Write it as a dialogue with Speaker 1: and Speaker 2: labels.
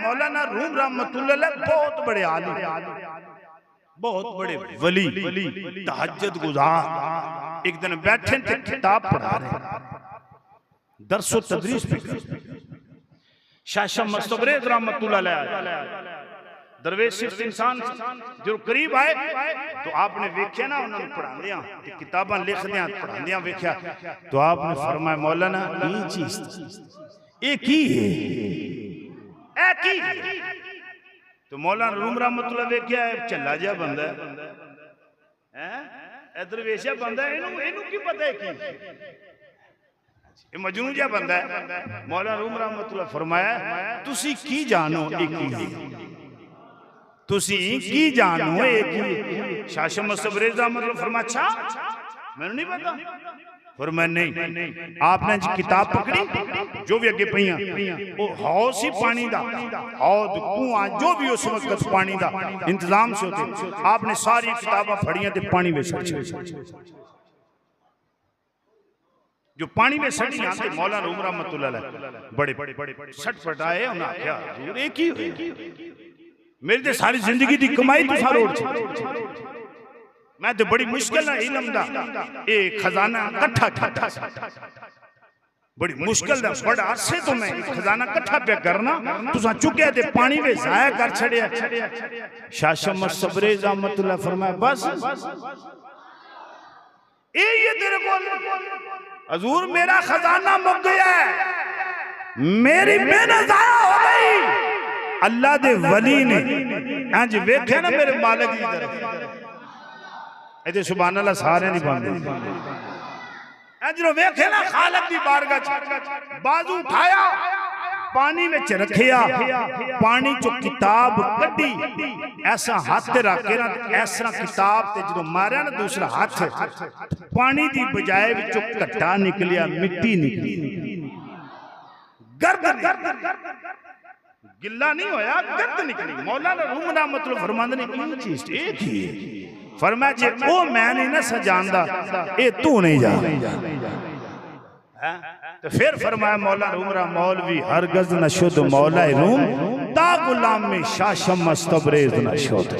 Speaker 1: मौलाना room रहमतुल्लाह अलैह बहुत बड़े आलिम, बहुत बड़े वली, तहज्जुद गुजार। एक दिन बैठे थे किताब पढ़ा रहे, दरसो तदरीस पे शाह शम्स तबरेज़ रहमतुल्लाह अलैह दरवेश सिर्फ इंसान जो करीब आए तो आपने वेख्या ना उन्होंने पढ़ांदियां ते किताबां लिखदियां पढ़ांदियां वेख्या तो आपने फरमाया मौलाना ये चीज ए की है, ए की तो मौलाना रूम रहमतुल्लाह वेख्या चला जा बंदा है ए दरवेश बंदा इनू की पता है की ये मजनू जा बंदा है। मौलाना रूम रहमतुल्लाह फरमाया तुसी की जानो ए की, तुसी की जानो एक शाह शम्स तबरेज़ मतलब फरमा अच्छा मैंने नहीं पता। फरमा नहीं आपने जी किताब पकड़ी जो भी अगे पईयां वो हौस ही पानी दा हौद कुआं जो भी उस वक्त पानी दा इंतजाम से होते आपने सारी किताबां पढ़ियां ते पानी में सड़ी जो पानी में सड़ी आते मौलाना रूम रहमतुल्लाह अलैह बड़े सटपटाए उन्हें आख्या हुजूर एक ही मेरी तो सारी जिंदगी की कमाई तुसा रोड मैं तो बड़ी मुश्किल है इलम दा ए खजाना इकट्ठा किया बड़ी मुश्किल दा बड़ा अरसे तो मैं खजाना इकट्ठा पे करना तुसा चुके ते पानी में जाया कर छड़िया। शाह शम्स तबरेज़ रहमतुल्लाह फरमाया बस ये तेरे को हुजूर मेरा खजाना मुक गया है, मेरी मेहनत जाया हो गई। अल्लाह दे वली ने इंज वेखे ना मेरे मालिक की तरफ इधर सुभान अल्लाह सारे नहीं पाते इंज वेखे ना खालिक दी बारगाह बाजू उठाया पानी में रखिया पानी चो किताब कड्डी ऐसा हाथ रख के ना ऐसा किताब ते जो मारा ना दूसरा हाथ पानी दी बजाय विचों घट्टा निकलिया मिट्टी निकली गर्द गिल्ला नहीं होया गर्द निकली। मौलाना रूम रहमतुल्लाह फरमांदे ने ये चीज एक ही है फरमाया जे ओ मैं नहीं ना सजांदा ए तू नहीं जा तो फिर फरमाया मौला रूम रा मौलवी हरगज न शुद्ध मौला रूम ता गुलाम में शाह शम्स तबरेज़ न शुद्ध।